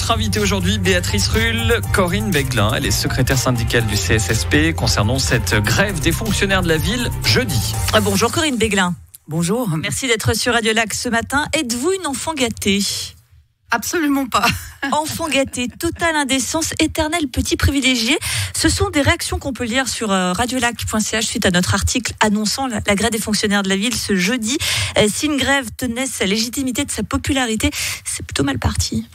Notre invitée aujourd'hui, Béatrice Rulle, Corinne Beglin. Elle est secrétaire syndicale du CSSP concernant cette grève des fonctionnaires de la ville jeudi. Bonjour Corinne Beglin. Bonjour. Merci d'être sur Radio Lac ce matin. Êtes-vous une enfant gâtée ? Absolument pas. Enfant gâté, totale indécence, éternel petit privilégié. Ce sont des réactions qu'on peut lire sur radiolac.ch suite à notre article annonçant la grève des fonctionnaires de la ville ce jeudi. Si une grève tenait sa légitimité de sa popularité, c'est plutôt mal parti.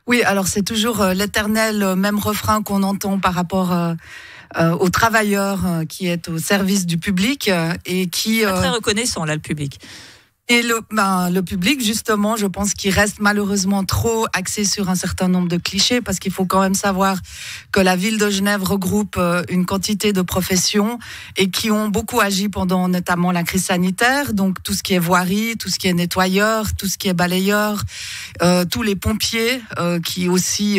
Oui, alors c'est toujours l'éternel même refrain qu'on entend par rapport aux travailleurs qui est au service du public et qui... Très reconnaissant là, le public. Et le public, justement, je pense qu'il reste malheureusement trop axé sur un certain nombre de clichés, parce qu'il faut quand même savoir que la ville de Genève regroupe une quantité de professions et qui ont beaucoup agi pendant notamment la crise sanitaire. Donc tout ce qui est voirie, tout ce qui est nettoyeur, tout ce qui est balayeur, tous les pompiers qui aussi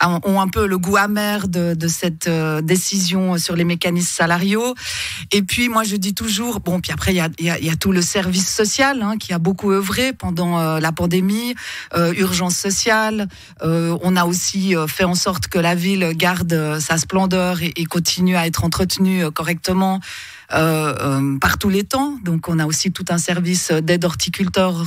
ont un peu le goût amer de cette décision sur les mécanismes salariaux. Et puis moi je dis toujours, bon, puis après il y a tout le service social qui a beaucoup œuvré pendant la pandémie, urgence sociale. On a aussi fait en sorte que la ville garde sa splendeur et continue à être entretenue correctement par tous les temps. Donc on a aussi tout un service d'aide horticulteurs,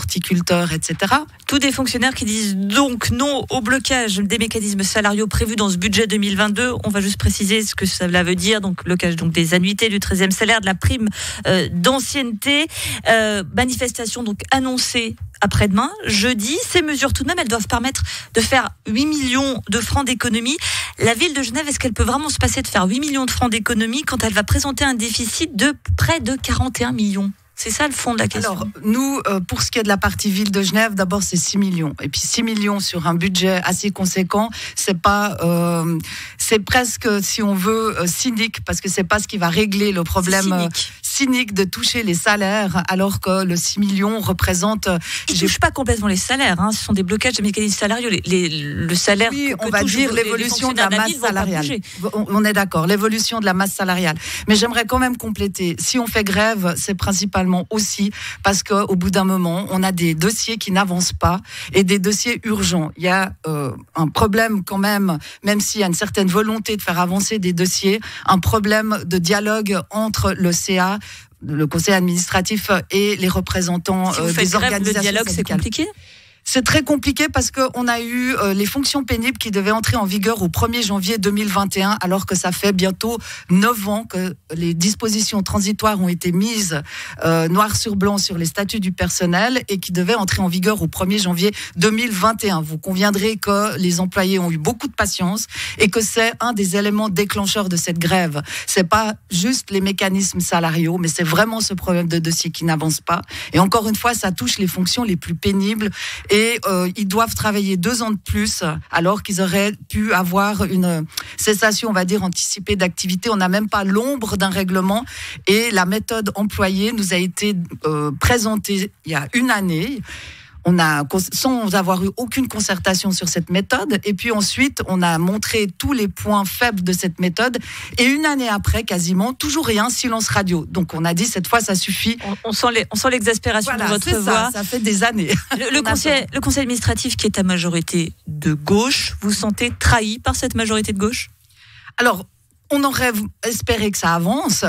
etc. Tous des fonctionnaires qui disent donc non au blocage des mécanismes salariaux prévus dans ce budget 2022. On va juste préciser ce que cela veut dire. Donc blocage donc des annuités, du 13e salaire, de la prime d'ancienneté. Manifestation donc annoncée après-demain, jeudi. Ces mesures tout de même, elles doivent permettre de faire 8 millions de francs d'économie. La ville de Genève, est-ce qu'elle peut vraiment se passer de faire 8 millions de francs d'économie quand elle va présenter un déficit de près de 41 millions ? C'est ça le fond de la question. Alors, nous, pour ce qui est de la partie ville de Genève, d'abord, c'est 6 millions. Et puis 6 millions sur un budget assez conséquent, c'est pas, c'est presque, si on veut, cynique, parce que c'est pas ce qui va régler le problème cynique de toucher les salaires, alors que le 6 millions représente... Ils ne touchent pas complètement les salaires, ce sont des blocages de mécanismes salariaux. Le salaire... Oui, on va dire l'évolution de la masse salariale. On est d'accord, l'évolution de la masse salariale. Mais j'aimerais quand même compléter. Si on fait grève, c'est principalement aussi parce qu'au bout d'un moment, on a des dossiers qui n'avancent pas et des dossiers urgents. Il y a un problème quand même s'il y a une certaine volonté de faire avancer des dossiers, un problème de dialogue entre le CA, le conseil administratif et les représentants des organisations le dialogue, syndicales. C'est compliqué ? C'est très compliqué parce qu'on a eu les fonctions pénibles qui devaient entrer en vigueur au 1er janvier 2021, alors que ça fait bientôt 9 ans que les dispositions transitoires ont été mises noir sur blanc sur les statuts du personnel et qui devaient entrer en vigueur au 1er janvier 2021. Vous conviendrez que les employés ont eu beaucoup de patience et que c'est un des éléments déclencheurs de cette grève. C'est pas juste les mécanismes salariaux, mais c'est vraiment ce problème de dossier qui n'avance pas. Et encore une fois, ça touche les fonctions les plus pénibles. Et ils doivent travailler 2 ans de plus, alors qu'ils auraient pu avoir une cessation, on va dire, anticipée d'activité. On n'a même pas l'ombre d'un règlement. Et la méthode employée nous a été présentée il y a une année. Sans avoir eu aucune concertation sur cette méthode. Et puis ensuite, on a montré tous les points faibles de cette méthode. Et une année après, quasiment, toujours rien, silence radio. Donc on a dit, cette fois, ça suffit. On sent l'exaspération de votre voix. Ça fait des années. Le conseil administratif qui est à majorité de gauche, vous sentez trahi par cette majorité de gauche ? Alors, on aurait espéré que ça avance.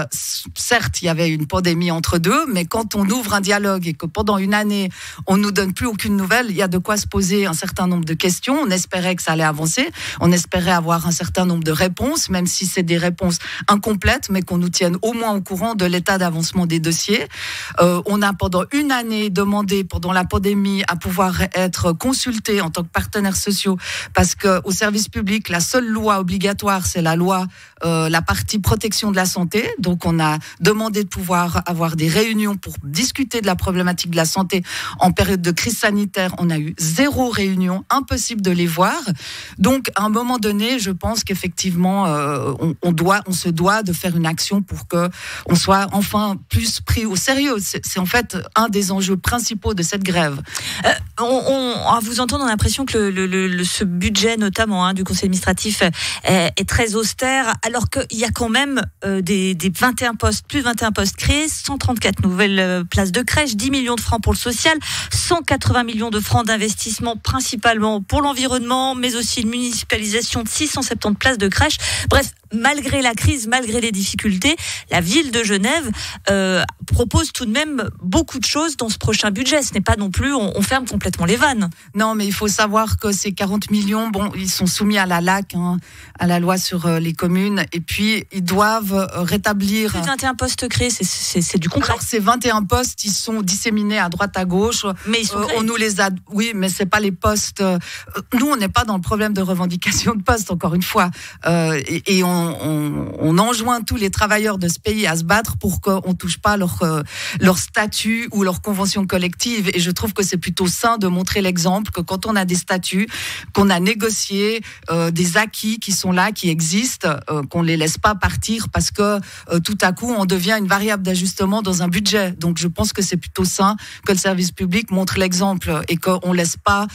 Certes, il y avait une pandémie entre deux, mais quand on ouvre un dialogue et que pendant une année, on nous donne plus aucune nouvelle, il y a de quoi se poser un certain nombre de questions. On espérait que ça allait avancer. On espérait avoir un certain nombre de réponses, même si c'est des réponses incomplètes, mais qu'on nous tienne au moins au courant de l'état d'avancement des dossiers. On a pendant une année demandé, pendant la pandémie, à pouvoir être consulté en tant que partenaires sociaux, parce qu'au service public, la seule loi obligatoire, c'est la loi la partie protection de la santé. Donc, on a demandé de pouvoir avoir des réunions pour discuter de la problématique de la santé en période de crise sanitaire. On a eu 0 réunion, impossible de les voir. Donc, à un moment donné, je pense qu'effectivement, on se doit de faire une action pour que on soit enfin plus pris au sérieux. C'est en fait un des enjeux principaux de cette grève. À vous entendre, on a l'impression que ce budget, notamment du conseil administratif, est très austère, alors qu'il y a quand même des 21 postes, plus de 21 postes créés, 134 nouvelles places de crèche, 10 millions de francs pour le social, 180 millions de francs d'investissement, principalement pour l'environnement, mais aussi une municipalisation de 670 places de crèche. Bref, malgré la crise, malgré les difficultés, la ville de Genève propose tout de même beaucoup de choses dans ce prochain budget. Ce n'est pas non plus, on ferme complètement les vannes. Non, mais il faut savoir que ces 40 millions, ils sont soumis à la LAC, à la loi sur les communes, et puis ils doivent rétablir... Plus de 21 postes créés, c'est du concret. Alors, ces 21 postes, ils sont disséminés à droite, à gauche. Mais ils sont créés. On nous les a... Oui, mais c'est pas les postes... Nous, on n'est pas dans le problème de revendication de postes, encore une fois. Et on enjoint tous les travailleurs de ce pays à se battre pour qu'on ne touche pas leur statut ou leur convention collective. Et je trouve que c'est plutôt sain de montrer l'exemple que quand on a des statuts, qu'on a négocié des acquis qui sont là, qui existent, qu'on ne les laisse pas partir parce que tout à coup, on devient une variable d'ajustement dans un budget. Donc, je pense que c'est plutôt sain que le service public montre l'exemple et qu'on ne laisse pas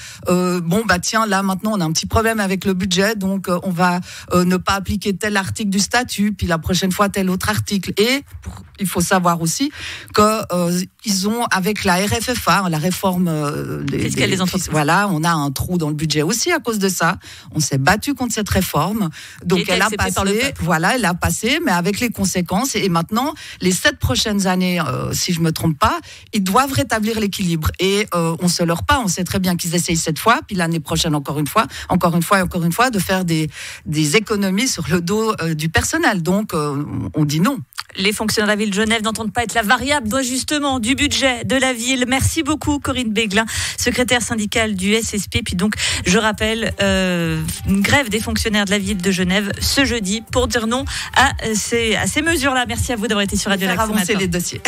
tiens, là, maintenant, on a un petit problème avec le budget, donc on va ne pas appliquer tel article du statut, puis la prochaine fois, tel autre article. Et il faut savoir aussi qu'ils ont, avec la RFFA, la réforme des entreprises. Voilà, on a un trou dans le budget aussi à cause de ça. On s'est battu contre cette réforme. Donc, elle a passé, elle a passé, mais avec les conséquences. Et maintenant, les 7 prochaines années, si je me trompe pas, ils doivent rétablir l'équilibre. Et on se leurre pas. On sait très bien qu'ils essayent cette fois, puis l'année prochaine encore une fois, de faire des économies sur le dos du personnel. Donc, on dit non. Les fonctionnaires de la ville de Genève n'entendent pas être la variable d'ajustement du budget de la ville. Merci beaucoup Corinne Béglin, secrétaire syndicale du SSP. Puis donc, je rappelle, une grève des fonctionnaires de la ville de Genève ce jeudi pour dire non à ces mesures-là. Merci à vous d'avoir été sur Radio Lac ce matin. Avancer les dossiers.